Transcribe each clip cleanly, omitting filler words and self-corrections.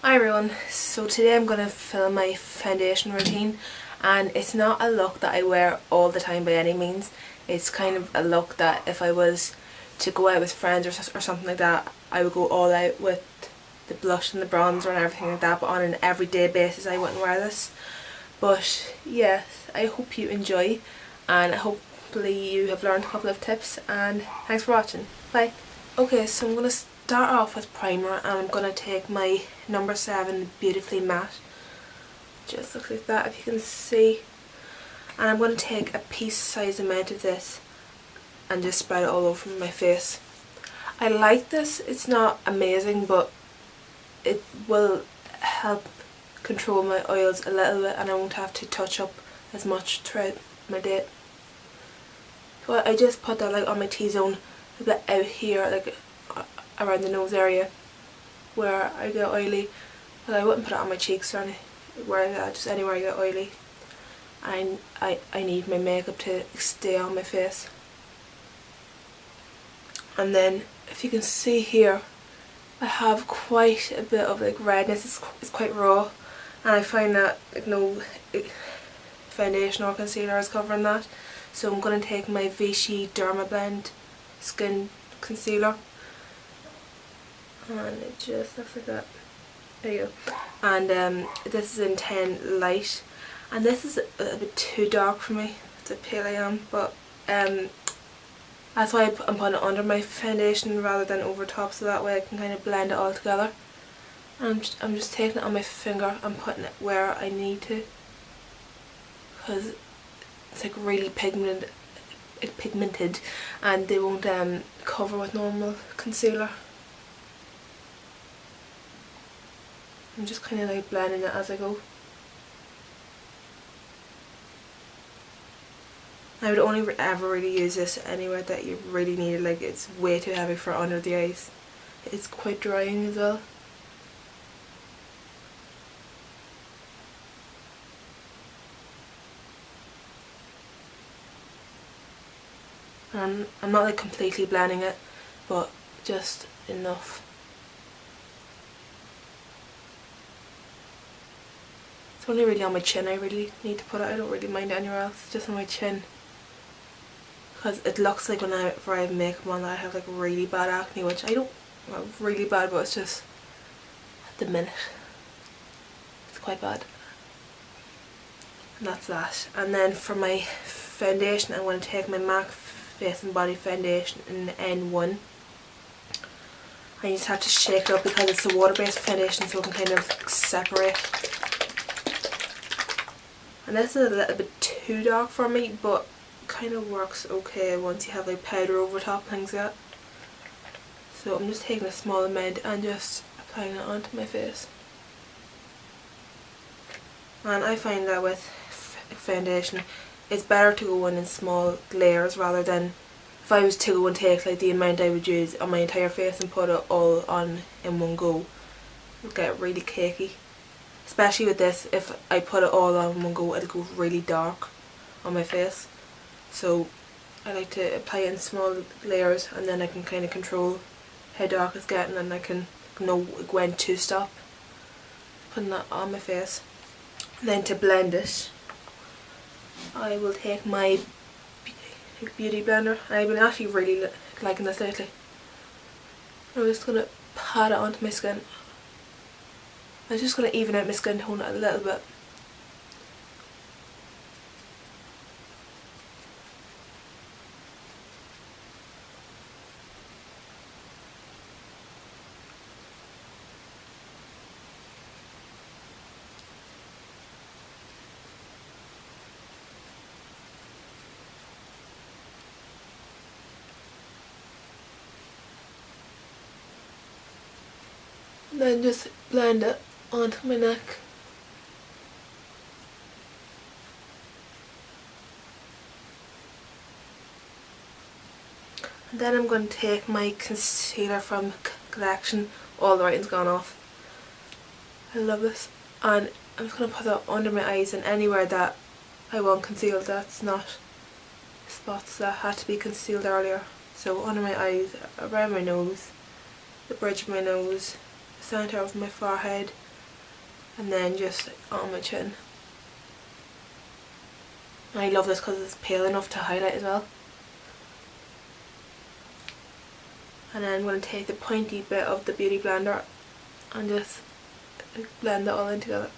Hi everyone, so today I'm going to film my foundation routine, and it's not a look that I wear all the time by any means. It's kind of a look that if I was to go out with friends or something like that, I would go all out with the blush and the bronzer and everything like that, but on an everyday basis I wouldn't wear this. But yes, I hope you enjoy, and hopefully you have learned a couple of tips, and thanks for watching. Bye. Okay, so I'm going to start off with primer, and I'm going to take my number 7 Beautifully Matte. Just looks like that if you can see. And I'm going to take a piece size amount of this and just spread it all over my face. I like this, it's not amazing, but it will help control my oils a little bit, and I won't have to touch up as much throughout my day. So I just put that like on my T-zone, a bit out here, like around the nose area where I get oily, but I wouldn't put it on my cheeks or anywhere, just anywhere I get oily. And I need my makeup to stay on my face. And then if you can see here, I have quite a bit of like redness. It's quite raw, and I find that like no foundation or concealer is covering that. So I'm going to take my Vichy Derma Blend Skin Concealer, and it just looks like that. There you go. And this is in 10 Light, and this is a little bit too dark for me. It's a pale I am, but that's why I'm putting it under my foundation rather than over top, so that way I can kind of blend it all together. And I'm just taking it on my finger and putting it where I need to, because it's like really pigmented, and they won't cover with normal concealer. I'm just kind of like blending it as I go. I would only ever really use this anywhere that you really need it, like it's way too heavy for under the eyes. It's quite drying as well. And I'm not like completely blending it, but just enough. It's only really on my chin I really need to put it. I don't really mind anywhere else, just on my chin. Because it looks like whenever I have makeup on that I have like really bad acne, which I don't, well, really bad, but it's just at the minute it's quite bad. And that's that. And then for my foundation, I'm going to take my MAC Face and Body Foundation in N1. I just have to shake it up because it's a water-based foundation, so it can kind of separate. And this is a little bit too dark for me, but kind of works okay once you have like powder over top and things like that. So I'm just taking a small amount and just applying it onto my face. And I find that with foundation it's better to go in small layers rather than if I was to go and take like the amount I would use on my entire face and put it all on in one go. It would get really cakey. Especially with this, if I put it all on in one go, it'll go really dark on my face. So I like to apply it in small layers, and then I can kind of control how dark it's getting, and I can know when to stop putting that on my face. And then to blend it, I will take my beauty blender. I've been actually really liking this lately. I'm just going to pat it onto my skin. I'm just going to even out my skin tone a little bit. And then just blend it onto my neck. And then I'm going to take my concealer from Collection. All the writing's gone off. I love this. And I'm just going to put that under my eyes and anywhere that I want concealed that's not spots that had to be concealed earlier. So under my eyes, around my nose, the bridge of my nose, the centre of my forehead, and then just on my chin. I love this because it's pale enough to highlight as well. And then I'm going to take the pointy bit of the Beauty Blender and just blend it all in together.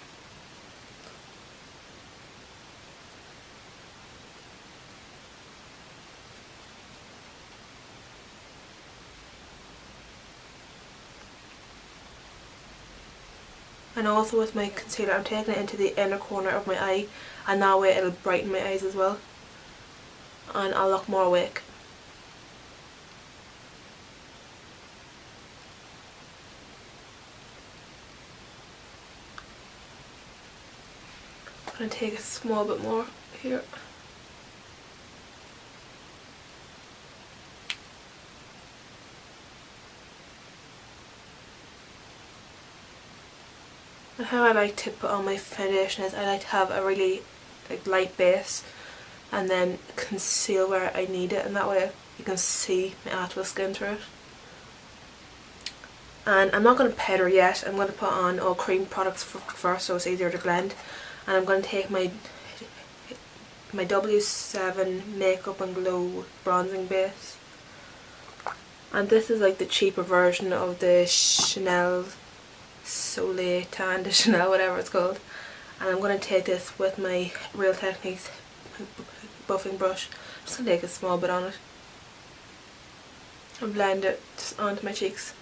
And also with my concealer, I'm taking it into the inner corner of my eye, and that way it'll brighten my eyes as well, and I'll look more awake. I'm going to take a small bit more here. And how I like to put on my foundation is I like to have a really light base and then conceal where I need it, and that way you can see my actual skin through it. And I'm not going to powder yet, I'm going to put on all cream products first so it's easier to blend. And I'm going to take my W7 Makeup and Glow bronzing base. And this is like the cheaper version of the Chanel Soleil Tan de Chanel, whatever it's called. And I'm going to take this with my Real Techniques buffing brush. I'm just going to take a small bit on it and blend it just onto my cheeks.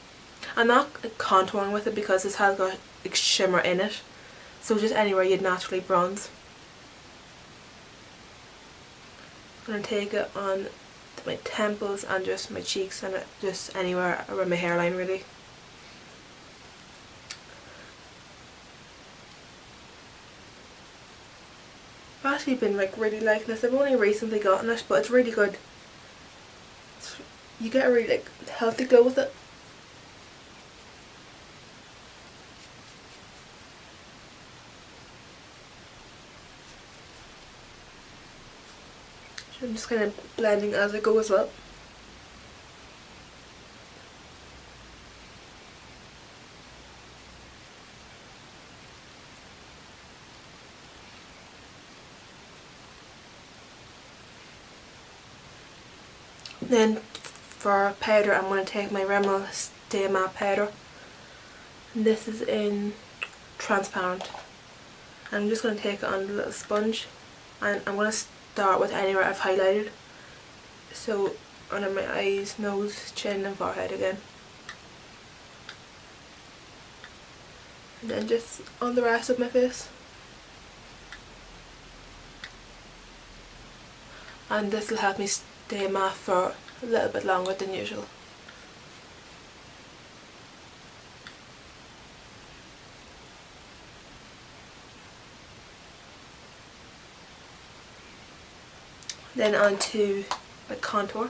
I'm not contouring with it because this has got shimmer in it, so just anywhere you'd naturally bronze. I'm going to take it on my temples and just my cheeks and just anywhere around my hairline really. I've actually been really liking this. I've only recently gotten it, but it's really good. You get a really healthy glow with it. So I'm just kind of blending as I go as well. Then for powder, I'm going to take my Rimmel Stay Matte powder, and this is in transparent. I'm just going to take it on a little sponge, and I'm going to start with anywhere I've highlighted, so under my eyes, nose, chin and forehead again, and then just on the rest of my face. And this will help me stay matte for a little bit longer than usual. Then on to my contour.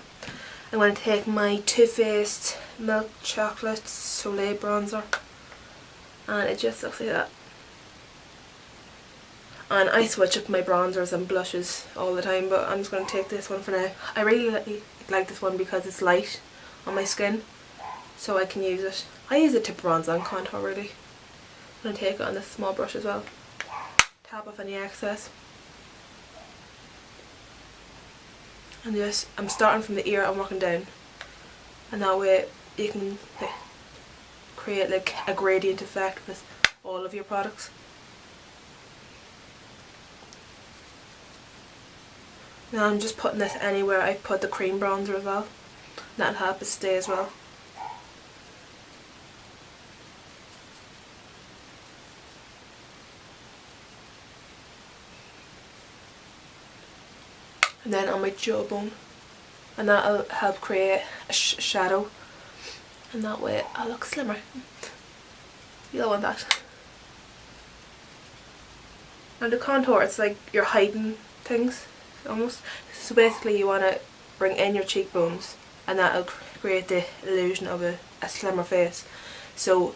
I'm going to take my Too Faced Milk Chocolate Soleil bronzer, and it just looks like that. And I switch up my bronzers and blushes all the time, but I'm just going to take this one for now. I really like this one because it's light on my skin, so I can use it. I use it to bronze and contour really. I'm going to take it on this small brush as well. Tap off any excess. And just, I'm starting from the ear and working down. And that way you can create a gradient effect with all of your products. Now I'm just putting this anywhere I put the cream bronzer as well. That'll help it stay as well. And then on my jawbone, and that'll help create a shadow, and that way I'll look slimmer. You don't want that. And the contour, it's like you're hiding things almost. So basically you want to bring in your cheekbones, and that'll create the illusion of a slimmer face. So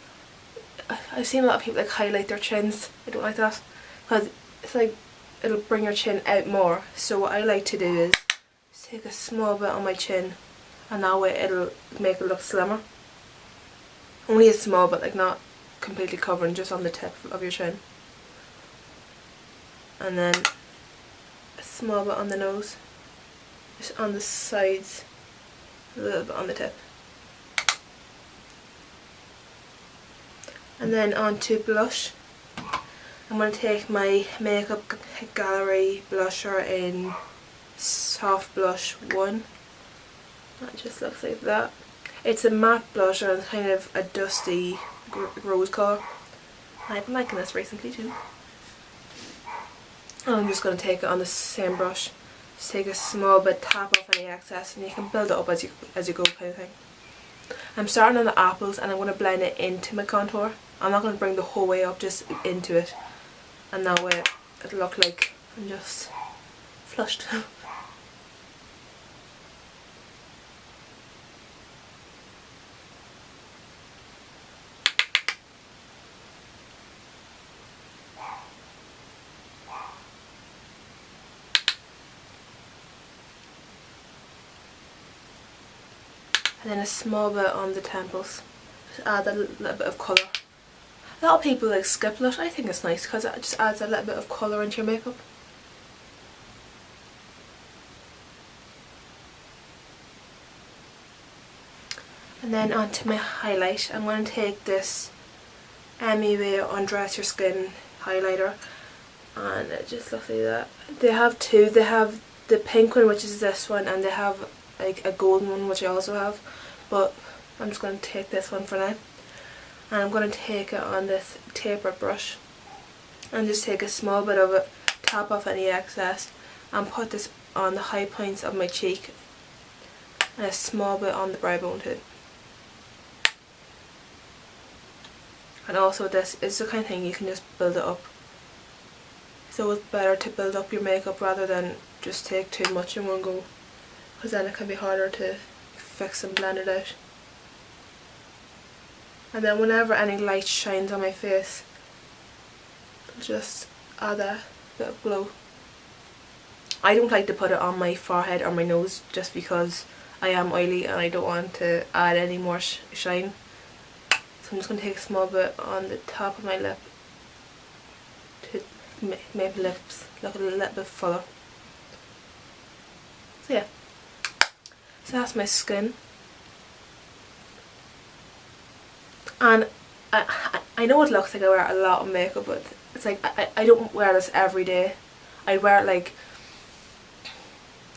I've seen a lot of people highlight their chins. I don't like that because it's it'll bring your chin out more. So what I like to do is take a small bit on my chin, and that way it'll make it look slimmer. Only a small bit, not completely covering, just on the tip of your chin. And then a small bit on the nose, just on the sides, a little bit on the tip. And then on to blush. I'm going to take my Makeup Gallery blusher in Soft Blush 1. That just looks like that. It's a matte blusher and kind of a dusty rose colour. I've been liking this recently too. And I'm just going to take it on the same brush. Just take a small bit, tap off any excess, and you can build it up as you go, kind of thing. I'm starting on the apples and I'm going to blend it into my contour. I'm not going to bring the whole way up, just into it. And that way it'll look like I'm just flushed. And then a small bit on the temples. Just add a little bit of colour. A lot of people like skip blush. I think it's nice because it just adds a little bit of colour into your makeup. And then onto my highlight. I'm going to take this MUA Undress Your Skin highlighter, and it just looks like that. They have two. They have the pink one, which is this one, and they have like a golden one, which I also have, but I'm just going to take this one for now. And I'm going to take it on this taper brush and just take a small bit of it, tap off any excess, and put this on the high points of my cheek and a small bit on the brow bone too. And also this is the kind of thing you can just build it up. So it's better to build up your makeup rather than just take too much in one go, because then it can be harder to fix and blend it out. And then whenever any light shines on my face, just add a bit of glow. I don't like to put it on my forehead or my nose just because I am oily and I don't want to add any more shine. So I'm just going to take a small bit on the top of my lip to make my lips look a little bit fuller. So yeah, so that's my skin. And I know it looks like I wear a lot of makeup, but it's like I don't wear this every day. I wear it like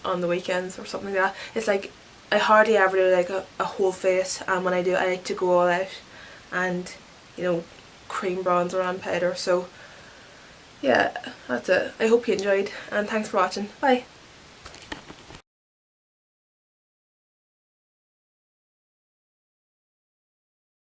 on the weekends or something like that. It's like I hardly ever do like a whole face, and when I do, I like to go all out and, you know, cream bronzer and powder. So yeah, that's it. I hope you enjoyed, and thanks for watching. Bye.